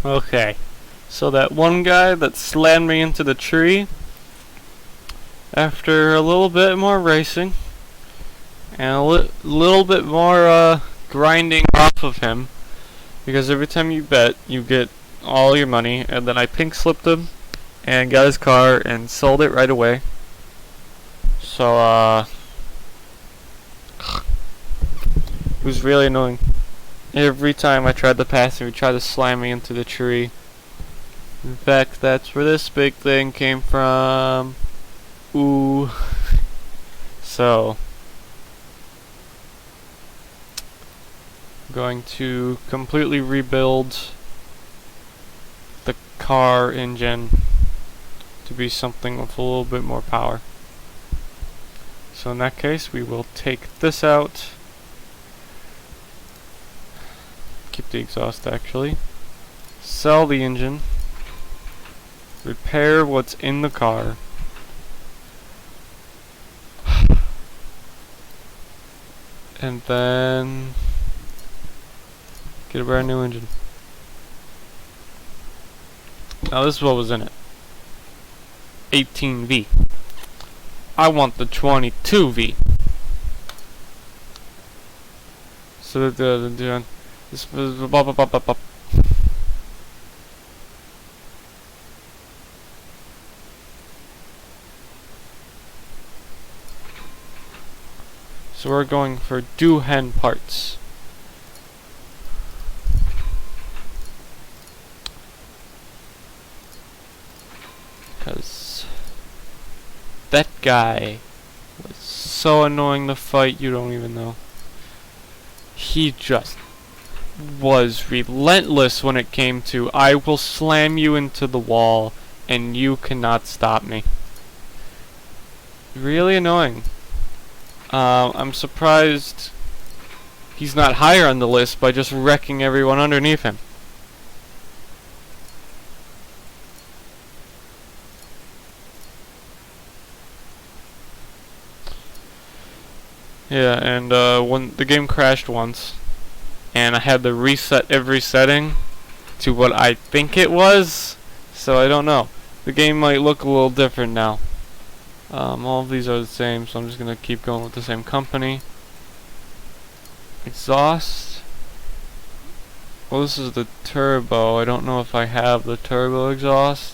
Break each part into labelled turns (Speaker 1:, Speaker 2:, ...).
Speaker 1: Okay, so that one guy that slammed me into the tree, after a little bit more racing and a little bit more grinding off of him, because every time you bet you get all your money, and then I pink slipped him and got his car and sold it right away. So it was really annoying. Every time I tried to pass him, he tried to slam me into the tree. In fact, that's where this big thing came from. Ooh. So, I'm going to completely rebuild the car engine to be something with a little bit more power. So in that case, we will take this out. Keep the exhaust actually. Sell the engine. Repair what's in the car. And then get a brand new engine. Now this is what was in it. 18V. I want the 22V. So this was blah blah blah blah blah. So we're going for Duhen parts. Because that guy was so annoying to fight, you don't even know. He just was relentless when it came to, I will slam you into the wall and you cannot stop me. Really annoying. I'm surprised he's not higher on the list by just wrecking everyone underneath him. Yeah, and when the game crashed once, and I had to reset every setting to what I think it was, so I don't know. The game might look a little different now. All of these are the same, so I'm just gonna keep going with the same company. Exhaust. Well, this is the turbo. I don't know if I have the turbo exhaust.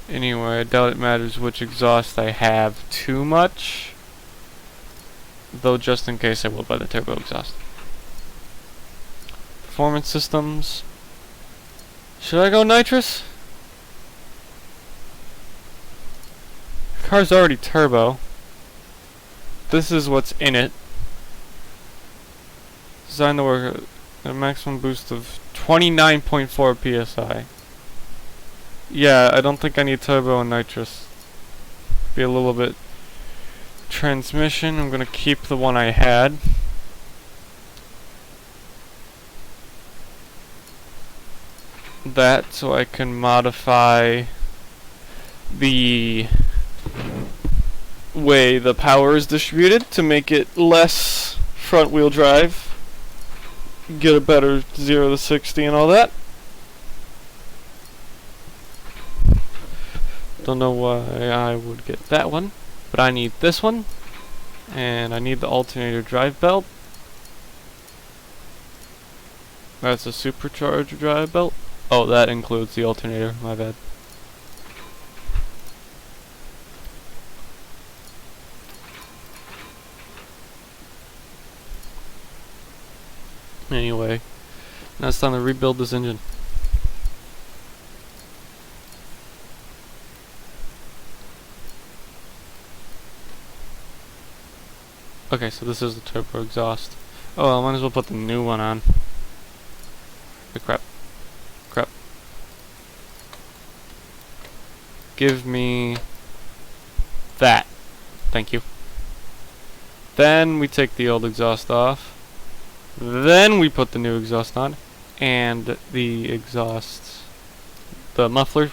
Speaker 1: Anyway, I doubt it matters which exhaust I have too much. Though just in case I will buy the turbo exhaust. Performance systems. Should I go nitrous? Car's already turbo. This is what's in it. Designed to work at a maximum boost of 29.4 psi. Yeah, I don't think I need turbo and nitrous. Be a little bit. Transmission, I'm gonna keep the one I had. That so I can modify the way the power is distributed to make it less front wheel drive, get a better 0 to 60 and all that. Don't know why I would get that one, but I need this one, and I need the alternator drive belt. That's a supercharger drive belt. Oh, that includes the alternator, my bad. Anyway, now it's time to rebuild this engine. Okay, so this is the turbo exhaust. Oh, I might as well put the new one on. Oh, crap. Crap. Give me that. Thank you. Then we take the old exhaust off. Then we put the new exhaust on, and the exhaust, the muffler,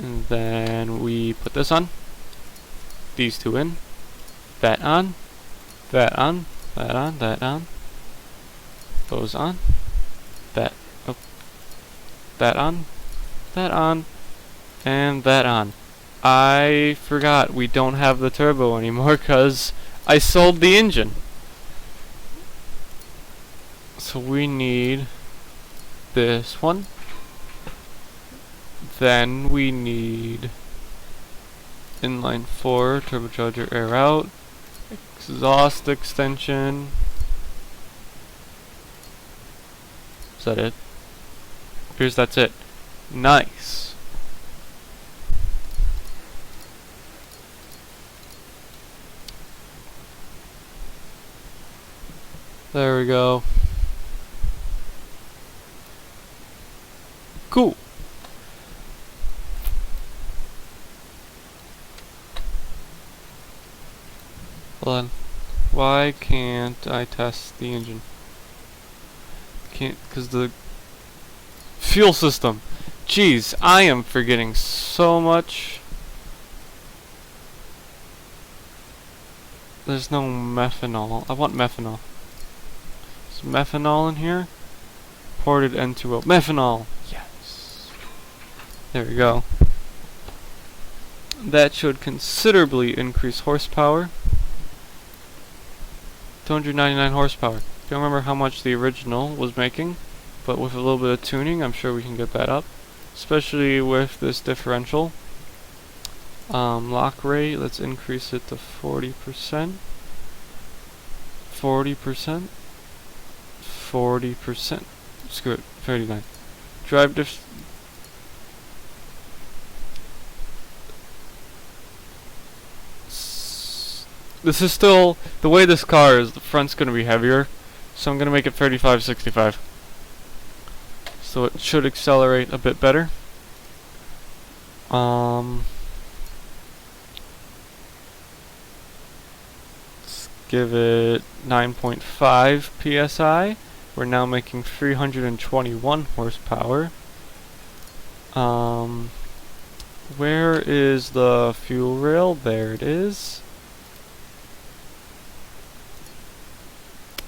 Speaker 1: and then we put this on, these two in, that on, that on, that on, that on, Those on. That. Oh. That on. That on. And that on. I forgot we don't have the turbo anymore because I sold the engine. So we need this one. Then we need inline 4, turbocharger air out, exhaust extension. Is that it? Here's that's it. Nice. There we go. Cool. Hold on. Why can't I test the engine? Can't, because the fuel system. Jeez, I am forgetting so much. There's no methanol. I want methanol. Is methanol in here? Ported N2O. Methanol! Yes. There we go. That should considerably increase horsepower. 299 horsepower. Don't remember how much the original was making, but with a little bit of tuning, I'm sure we can get that up. Especially with this differential. Lock rate, let's increase it to 40%. 40%. 40%. Screw it, 39. Drive This is still, the way this car is, the front's going to be heavier, so I'm going to make it 35-65. So it should accelerate a bit better. Let's give it 9.5 psi. We're now making 321 horsepower. Where is the fuel rail? There it is.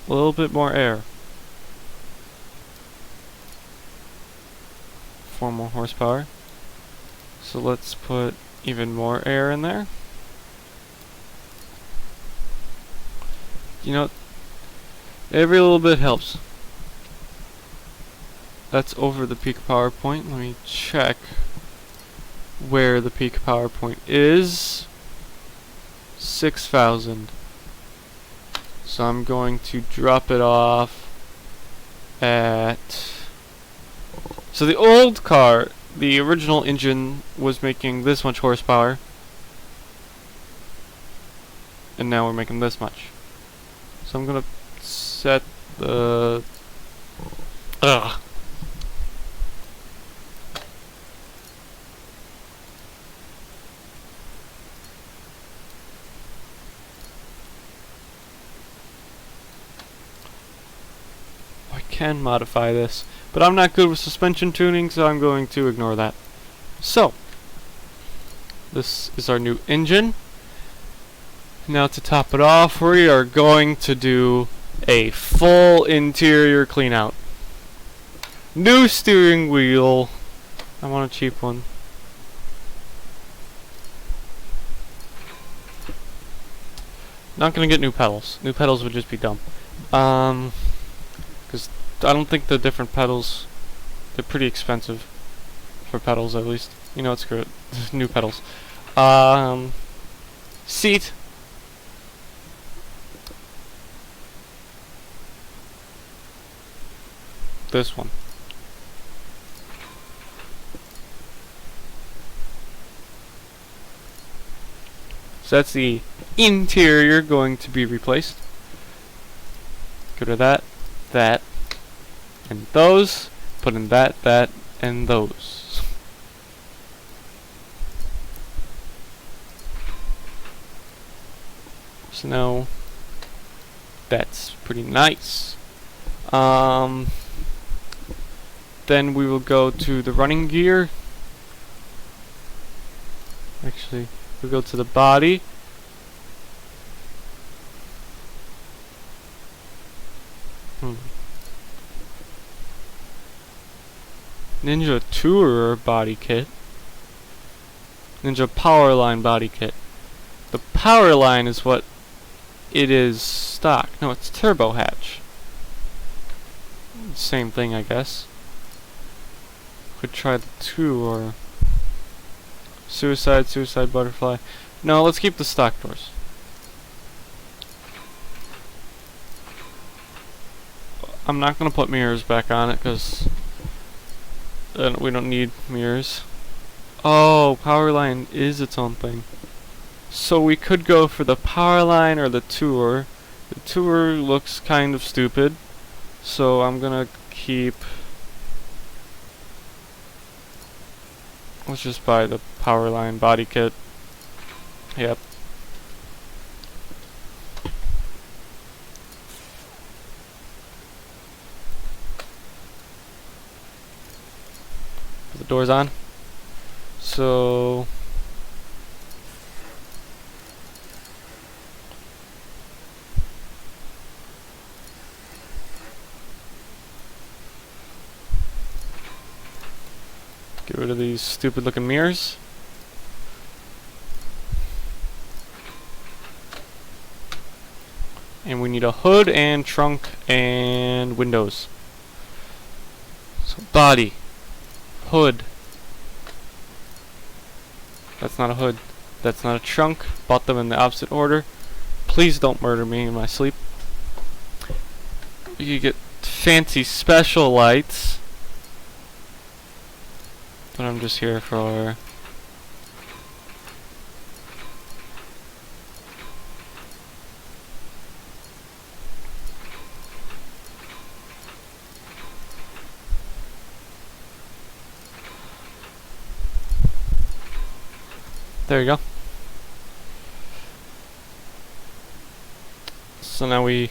Speaker 1: A little bit more air. 4 more horsepower. So let's put even more air in there. You know, every little bit helps. That's over the peak power point. Let me check where the peak power point is. 6,000. So I'm going to drop it off at... So the old car, the original engine was making this much horsepower. And now we're making this much. So I'm going to set the... Ugh. Can modify this, but I'm not good with suspension tuning, so I'm going to ignore that. So this is our new engine. Now to top it off, we are going to do a full interior clean out. New steering wheel. I want a cheap one. Not gonna get new pedals. New pedals would just be dumb. Because I don't think the different pedals, they're pretty expensive for pedals at least. You know, it's good. New pedals. Seat. This one. So that's the interior going to be replaced. Go to that, that, and those. Put in that, that, and those. So now that's pretty nice. Then we will go to the running gear. Actually, we'll go to the body. Ninja Tourer body kit. Ninja Powerline body kit. The Powerline is what it is stock. No, it's Turbo Hatch. Same thing, I guess. Could try the Tourer. Suicide Butterfly. No, let's keep the stock doors. I'm not gonna put mirrors back on it because we don't need mirrors. Oh, Powerline is its own thing. So we could go for the Powerline or the Tour. The Tour looks kind of stupid, so I'm gonna keep. Let's just buy the Powerline body kit. Yep. Put the doors on. So get rid of these stupid looking mirrors. And we need a hood and trunk and windows. So body, hood. That's not a hood. That's not a trunk. Bought them in the opposite order. Please don't murder me in my sleep. You get fancy special lights. But I'm just here for... There you go. So now we...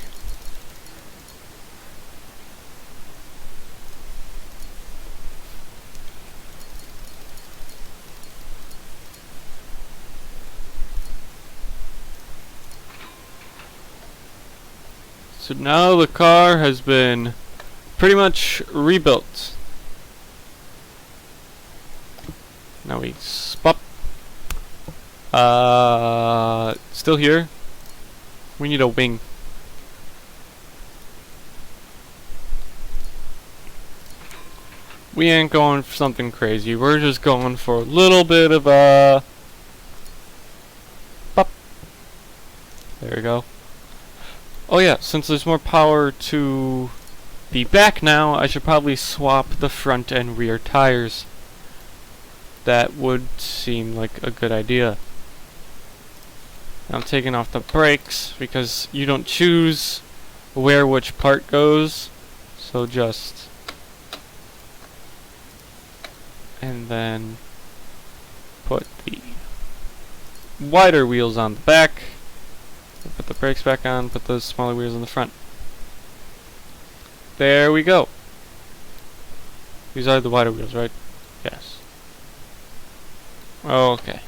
Speaker 1: So now the car has been pretty much rebuilt. Now we spot. Still here. We need a wing. We ain't going for something crazy. We're just going for a little bit of a... Pop. There we go. Oh yeah, since there's more power to the back now, I should probably swap the front and rear tires. That would seem like a good idea. I'm taking off the brakes because you don't choose where which part goes. So just... And then put the wider wheels on the back. Put the brakes back on, put the smaller wheels on the front. There we go. These are the wider wheels, right? Yes. Okay.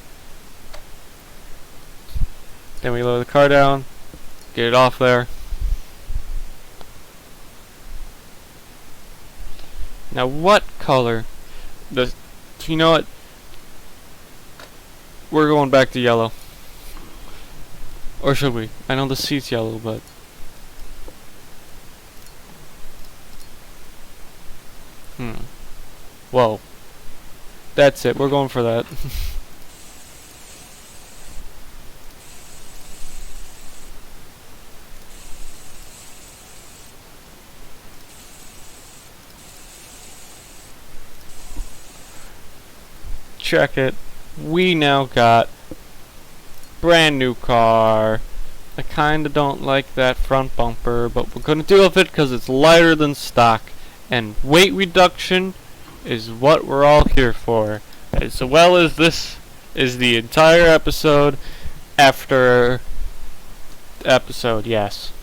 Speaker 1: Then we lower the car down, get it off there. Now what color? You know what? We're going back to yellow. Or should we? I know the seat's yellow, but... Whoa. That's it, we're going for that. Check it. We now got brand new car. I kinda don't like that front bumper, but we're gonna deal with it because it's lighter than stock, and weight reduction is what we're all here for, as well as this is the entire episode after episode. Yes.